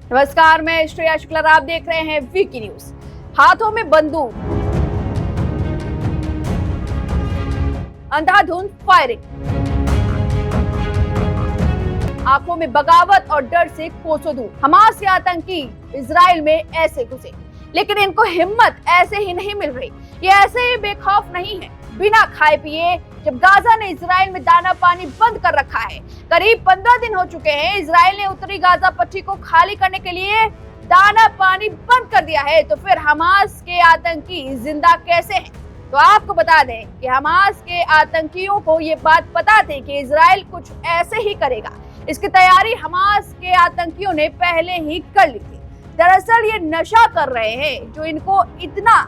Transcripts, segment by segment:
नमस्कार, मैं श्रेया शुक्ला, आप देख रहे हैं वीकी न्यूज। हाथों में बंदूक, अंधाधुंध फायरिंग, आंखों में बगावत और डर से कोसों दूर। हमास के आतंकी इजराइल में ऐसे घुसे, लेकिन इनको हिम्मत ऐसे ही नहीं मिल रही। ये ऐसे ही बेखौफ नहीं है। बिना खाए पिए जब गाजा ने इजराइल में दाना पानी बंद कर रखा है, करीब 15 दिन हो चुके हैं, इजराइल ने उत्तरी गाजा पट्टी को खाली करने के लिए दाना पानी बंद कर दिया है, तो फिर हमास के आतंकी जिंदा कैसे हैं? तो आपको बता दें कि हमास के आतंकियों को ये बात पता थी कि इजराइल कुछ ऐसे ही करेगा। इसकी तैयारी हमास के आतंकियों ने पहले ही कर ली थी। दरअसल ये नशा कर रहे हैं जो इनको इतना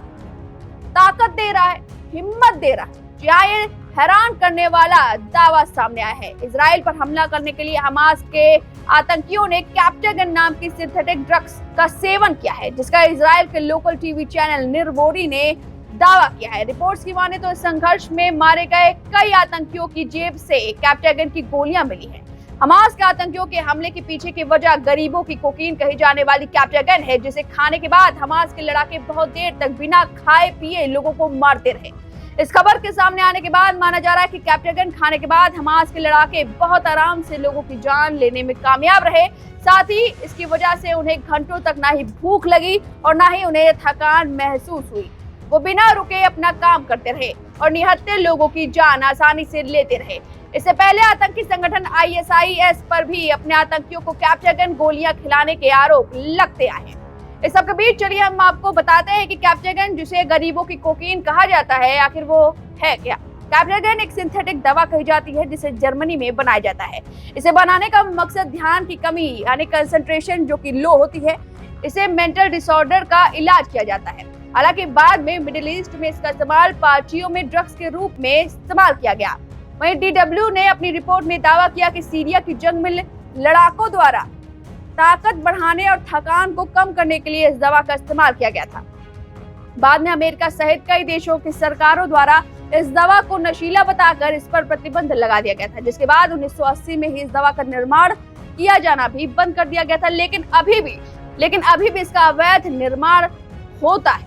ताकत दे रहा है, हिम्मत दे रहा है। ये हैरान करने वाला दावा सामने आया है। इजराइल पर हमला करने के लिए हमास के आतंकियों ने कैप्टागन नाम की सिंथेटिक ड्रग्स का सेवन किया है, जिसका इजराइल के लोकल टीवी चैनल निर्वोरी ने दावा किया है। रिपोर्ट्स की माने तो इस संघर्ष में मारे गए कई आतंकियों की जेब से कैप्टागन की गोलियां मिली हैं। हमास के आतंकियों के हमले के पीछे की वजह गरीबों की कोकीन कही जाने वाली कैप्टागन है, जिसे खाने के बाद हमास के लड़ाके बहुत देर तक बिना खाए पिए लोगों को मारते रहे। इस खबर के सामने आने के बाद माना जा रहा है कि कैप्टागन खाने के बाद हमास के लड़ाके बहुत आराम से लोगों की जान लेने में कामयाब रहे। साथ ही इसकी वजह से उन्हें घंटों तक ना ही भूख लगी और ना ही उन्हें थकान महसूस हुई। वो बिना रुके अपना काम करते रहे और निहत्थे लोगों की जान आसानी से लेते रहे। इससे पहले आतंकी संगठन ISIS पर भी अपने आतंकियों को कैप्टागन गोलियां खिलाने के आरोप लगते आए हैं। इस सब के बीच चलिए हम आपको बताते हैं कि कैप्टागन, जिसे गरीबों की कोकीन कहा जाता है, आखिर वो है क्या। कैप्टागन एक सिंथेटिक दवा कही जाती है जिसे जर्मनी में बनाया जाता है। इसे बनाने का मकसद ध्यान की कमी यानी कंसंट्रेशन जो कि लो होती है, इसे मेंटल डिसऑर्डर का इलाज किया जाता है। हालांकि बाद में मिडिल ईस्ट में इसका इस्तेमाल पार्टियों में ड्रग्स के रूप में इस्तेमाल किया गया। वहीं DW ने अपनी रिपोर्ट में दावा किया कि सीरिया की जंग में लड़ाकों द्वारा ताकत बढ़ाने और थकान को कम करने के लिए इस दवा का इस्तेमाल किया गया था। बाद में अमेरिका सहित कई देशों की सरकारों द्वारा इस दवा को नशीला बताकर इस पर प्रतिबंध लगा दिया गया था, जिसके बाद 1980 में ही इस दवा का निर्माण किया जाना भी बंद कर दिया गया था। लेकिन अभी भी इसका अवैध निर्माण होता है।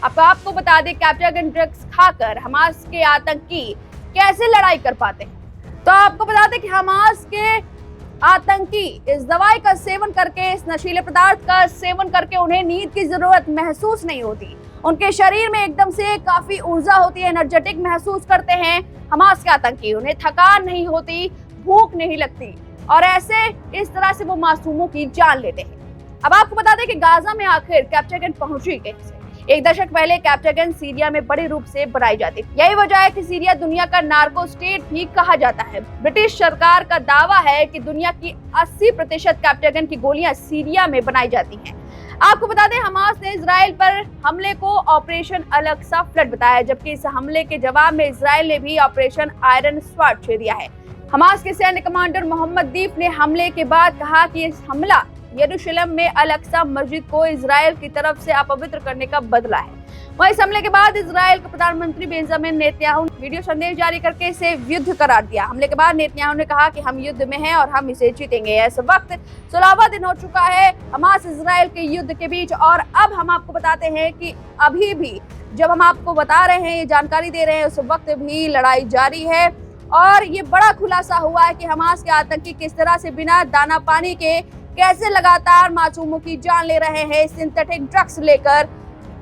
अब आपको बता दें, कैप्टागन ड्रग्स खाकर हमास के आतंकी कैसे लड़ाई कर पाते हैं। तो आपको बता दें कि हमास के आतंकी इस दवाई का सेवन करके, इस नशीले पदार्थ का सेवन करके उन्हें नींद की जरूरत महसूस नहीं होती। उनके शरीर में एकदम से काफी ऊर्जा होती है, एनर्जेटिक महसूस करते हैं हमास के आतंकी। उन्हें थकान नहीं होती, भूख नहीं लगती और ऐसे इस तरह से वो मासूमों की जान लेते हैं। अब आपको बता दें कि गाजा में आखिर कैप्टागन पहुंची कैसे। एक दशक पहले कैप्टागन सीरिया में बड़े रूप से बनाई जाती थी। यही वजह है कि सीरिया दुनिया का नार्को स्टेट भी कहा जाता है। ब्रिटिश सरकार का दावा है कि दुनिया की 80% कैप्टागन की गोलियां सीरिया में बनाई जाती हैं। आपको बता दें, हमास ने इजराइल पर हमले को ऑपरेशन अल-अक्सा फ्लड बताया, जबकि इस हमले के जवाब में इजराइल ने भी ऑपरेशन आयरन स्वॉर्ड छेड़ दिया है। हमास के सैन्य कमांडर मोहम्मद दीफ ने हमले के बाद कहा कि इस हमला यरूशलेम में अल-अक्सा मस्जिद को इजराइल की तरफ से अपवित्र करने का बदला है। वहीं इस हमले के बाद इजराइल के प्रधानमंत्री बेंजामिन नेतन्याहू ने वीडियो संदेश जारी करके इसे युद्ध करार दिया। हमले के बाद नेतन्याहू ने कहा कि हम युद्ध में हैं और हम इसे जीतेंगे। इस वक्त 16वां दिन हो चुका है हमास इजराइल के युद्ध के बीच और अब हम आपको बताते हैं कि अभी भी जब हम आपको बता रहे हैं, ये जानकारी दे रहे हैं, उस वक्त भी लड़ाई जारी है। और ये बड़ा खुलासा हुआ है कि हमास के आतंकी किस तरह से बिना दाना पानी के कैसे लगातार मासूमों की जान ले रहे हैं। सिंथेटिक ड्रग्स लेकर,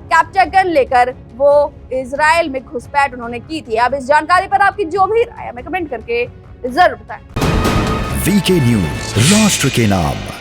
कैप्टागन लेकर वो इजराइल में घुसपैठ उन्होंने की थी। अब इस जानकारी पर आपकी जो भी राय है, हमें कमेंट करके जरूर बताएं। वीके न्यूज, राष्ट्र के नाम।